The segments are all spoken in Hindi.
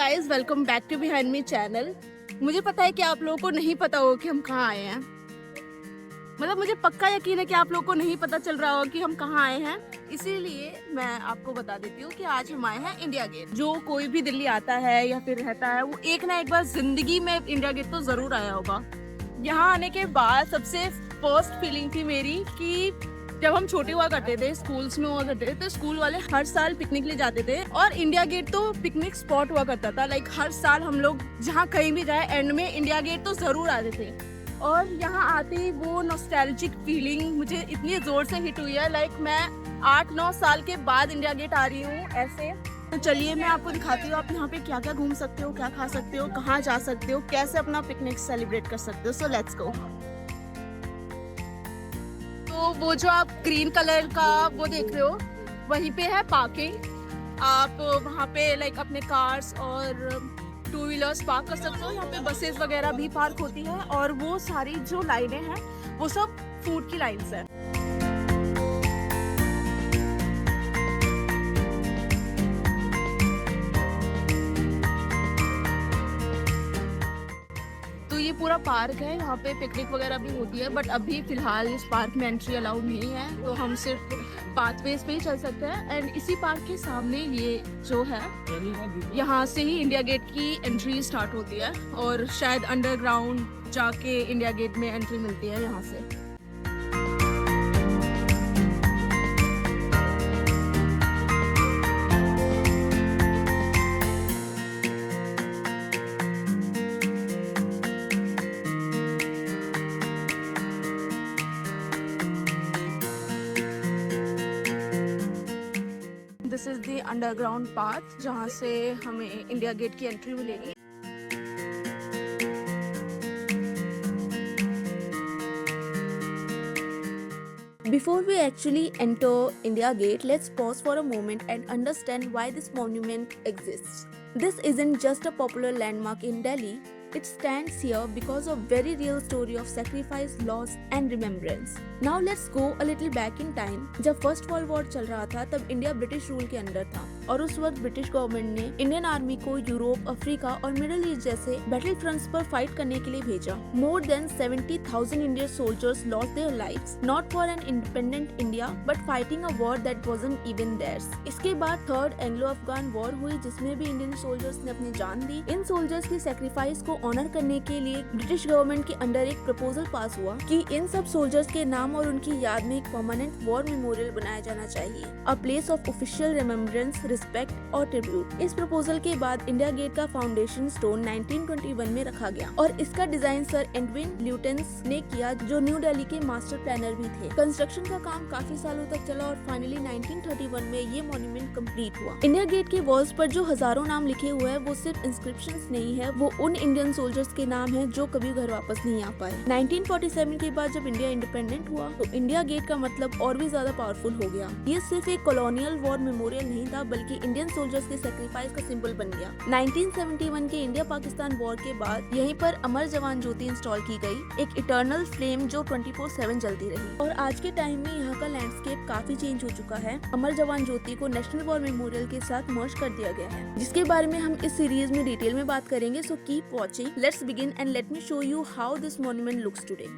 Guys, welcome back to behind me channel. मुझे पता है कि आप लोगों को नहीं पता होगा कि हम कहाँ आए हैं। मतलब मुझे पक्का यकीन है कि आप लोगों को नहीं पता चल रहा होगा कि हम कहाँ आए हैं। इसीलिए मैं आपको बता देती हूँ कि आज हम आए हैं इंडिया गेट। जो कोई भी दिल्ली आता है या फिर रहता है वो एक ना एक बार जिंदगी में इंडिया गेट तो जरूर आया होगा। यहाँ आने के बाद सबसे फर्स्ट फीलिंग थी मेरी कि जब हम छोटे हुआ करते थे, स्कूल्स में हुआ करते थे, तो स्कूल वाले हर साल पिकनिक ले जाते थे और इंडिया गेट तो पिकनिक स्पॉट हुआ करता था। लाइक हर साल हम लोग जहाँ कहीं भी जाए एंड में इंडिया गेट तो जरूर आते थे। और यहाँ आते ही वो नॉस्टैल्जिक फीलिंग मुझे इतनी जोर से हिट हुई है। लाइक मैं 8-9 साल के बाद इंडिया गेट आ रही हूँ ऐसे। तो चलिए मैं आपको दिखाती हूँ आप यहाँ पे क्या क्या घूम सकते हो, क्या खा सकते हो, कहाँ जा सकते हो, कैसे अपना पिकनिक सेलिब्रेट कर सकते हो। So let's go. तो वो जो आप ग्रीन कलर का वो देख रहे हो वहीं पे है पार्किंग। आप वहाँ पे लाइक अपने कार्स और टू व्हीलर्स पार्क कर सकते हो। यहाँ पे बसेस वगैरह भी पार्क होती है और वो सारी जो लाइनें हैं वो सब फूड की लाइन्स है। तो ये पूरा पार्क है, यहाँ पे पिकनिक वगैरह भी होती है, बट अभी फिलहाल इस पार्क में एंट्री अलाउड नहीं है, तो हम सिर्फ पाथवेज पे ही चल सकते हैं। एंड इसी पार्क के सामने ये जो है यहाँ से ही इंडिया गेट की एंट्री स्टार्ट होती है और शायद अंडरग्राउंड जाके इंडिया गेट में एंट्री मिलती है यहाँ से। This is the underground path जहाँ से हमें इंडिया गेट की एंट्री मिलेगी। Before we actually enter India Gate, let's pause for a moment and understand why this monument exists. This isn't just a popular landmark in Delhi. It stands here because of very real story of sacrifice, loss and remembrance. Now let's go a little back in time. जब फर्स्ट वर्ल्ड वॉर चल रहा था तब इंडिया ब्रिटिश रूल के अंडर था और उस वक्त ब्रिटिश गवर्नमेंट ने इंडियन आर्मी को यूरोप, अफ्रीका और मिडिल ईस्ट जैसे बैटल फ्रंट्स पर फाइट करने के लिए भेजा। More than 70,000 Indian soldiers lost their lives, not for an independent India, but fighting a war that wasn't even theirs. इसके बाद थर्ड एंग्लो अफगान वॉर हुई जिसमें भी इंडियन सोल्जर्स ने अपनी जान दी। इन सोल्जर्स की सेक्रीफाइस को ऑनर करने के लिए ब्रिटिश गवर्नमेंट के अंडर एक प्रपोजल पास हुआ कि इन सब सोल्जर्स के नाम और उनकी याद में एक परमानेंट वॉर मेमोरियल बनाया जाना चाहिए, a place of official remembrance, respect और ट्रिब्यूट। इस प्रपोजल के बाद इंडिया गेट का फाउंडेशन स्टोन 1921 में रखा गया और इसका डिजाइन सर एडविन ल्यूटेंस ने किया जो न्यू दिल्ली के मास्टर प्लानर भी थे। कंस्ट्रक्शन का काम काफी सालों तक चला और फाइनली 1931 में ये मॉन्यूमेंट कंप्लीट हुआ। इंडिया गेट के वॉल्स पर जो हजारों नाम लिखे हुए हैं वो सिर्फ इंस्क्रिप्शंस नहीं है, वो उन इंडियन सोल्जर्स के नाम हैं जो कभी घर वापस नहीं आ पाए। 1947 के बाद जब इंडिया इंडिपेंडेंट हुआ तो इंडिया गेट का मतलब और भी ज्यादा पावरफुल हो गया। ये सिर्फ एक कॉलोनियल वॉर मेमोरियल नहीं था बल्कि इंडियन सोल्जर्स के सेक्रीफाइस का सिंबल बन गया। 1971 के इंडिया पाकिस्तान वॉर के बाद यहीं पर अमर जवान ज्योति इंस्टॉल की गई, एक इटर्नल फ्लेम जो 24/7 जलती रही। और आज के टाइम में यहाँ का लैंडस्केप काफी चेंज हो चुका है। अमर जवान ज्योति को नेशनल वॉर मेमोरियल के साथ मर्ज कर दिया गया है, जिसके बारे में हम इस सीरीज में डिटेल में बात करेंगे। So keep watching. Let's begin and let me show you how this monument looks today.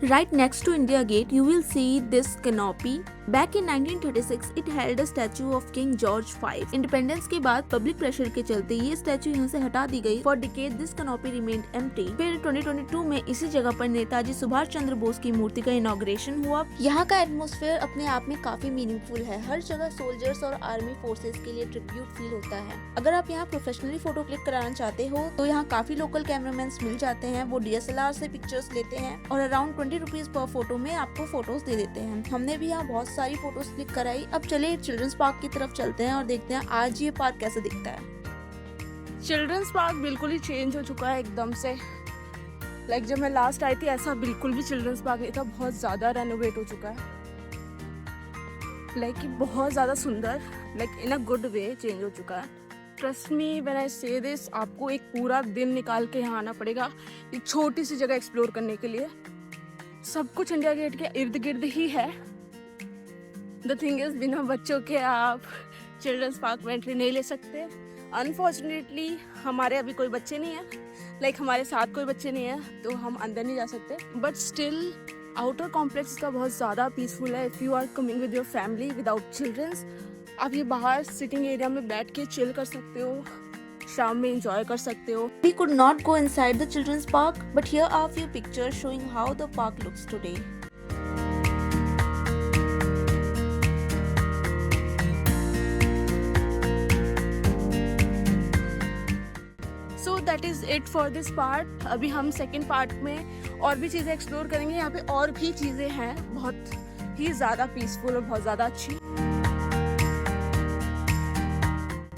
Right next to India Gate, you will see this canopy Back in 1936, it held a statue of King George V. Independence के बाद पब्लिक प्रेशर के चलते ये स्टैचू यहाँ से हटा दी गई। For decades, this canopy remained empty. फिर 2022 में इसी जगह पर नेताजी सुभाष चंद्र बोस की मूर्ति का इनॉग्रेशन हुआ। यहाँ का एटमॉस्फेयर अपने आप में काफी मीनिंगफुल है। हर जगह सोल्जर्स और आर्मी फोर्सेस के लिए ट्रिब्यूट फील होता है। अगर आप यहाँ प्रोफेशनली फोटो क्लिक कराना चाहते हो तो यहाँ काफी लोकल कैमरामैन मिल जाते हैं। वो DSLR से पिक्चर्स लेते हैं और अराउंड 20 रुपीज पर फोटो में आपको फोटोज दे देते हैं। हमने भी यहाँ बहुत सारी फोटोज क्लिक कराई। अब चले चिल्ड्रंस पार्क की तरफ चलते हैं और देखते हैं आज ये पार्क कैसे दिखता है। चिल्ड्रंस पार्क बिल्कुल ही चेंज हो चुका है एकदम से। लाइक जब मैं लास्ट आई थी ऐसा बिल्कुल भी चिल्ड्रंस पार्क नहीं था, बहुत ज़्यादा रेनोवेट हो चुका है। लाइक बहुत ज़्यादा सुंदर, like in a good way change हो चुका है। ट्रस्ट मी व्हेन आई से दिस, आपको एक पूरा दिन निकाल के यहाँ आना पड़ेगा एक छोटी सी जगह एक्सप्लोर करने के लिए। सब कुछ इंडिया गेट के इर्द गिर्द ही है। द थिंग इज, बिना बच्चों के आप चिल्ड्रंस पार्क में एंट्री नहीं ले सकते। अनफॉर्चुनेटली हमारे अभी कोई बच्चे नहीं है, लाइक हमारे साथ कोई बच्चे नहीं है तो हम अंदर नहीं जा सकते। बट स्टिल आउटर कॉम्प्लेक्स का बहुत ज़्यादा पीसफुल है। If you are coming with your family without childrens, आप ये बाहर सिटिंग एरिया में बैठ के चिल कर सकते हो, शाम में एंजॉय कर सकते हो। We could not go inside the children's park, but here are few pictures showing how the park looks today. So that is it for this part. अभी हम सेकेंड पार्ट में और भी चीज़ें एक्सप्लोर करेंगे। यहाँ पे और भी चीज़ें हैं बहुत ही ज़्यादा पीसफुल और बहुत ज़्यादा अच्छी।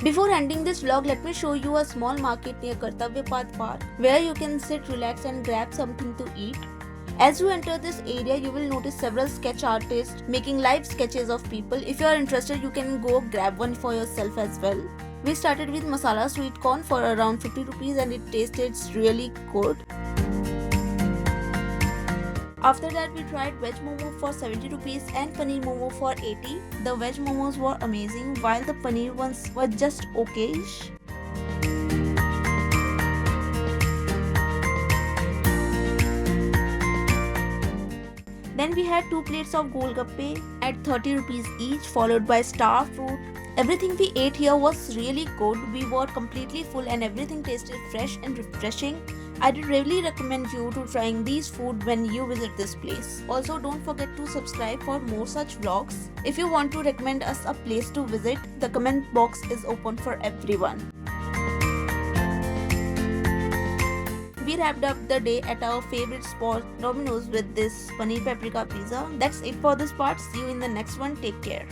Before ending this vlog, let me show you a small market near Kartavya Path Park where you can sit, relax and grab something to eat. As you enter this area, you will notice several sketch artists making live sketches of people. If you are interested, you can go grab one for yourself as well. We started with masala sweet corn for around 50 rupees and it tasted really good. After that, we tried veg momo for 70 rupees and paneer momo for 80. The veg momos were amazing while the paneer ones were just okayish. Then we had 2 plates of golgappe at 30 rupees each, followed by star fruit. Everything we ate here was really good. We were completely full and everything tasted fresh and refreshing. I'd really recommend you to trying these food when you visit this place. Also, don't forget to subscribe for more such vlogs. If you want to recommend us a place to visit, the comment box is open for everyone. We wrapped up the day at our favorite spot, Domino's, with this paneer paprika pizza. That's it for this part. See you in the next one. Take care.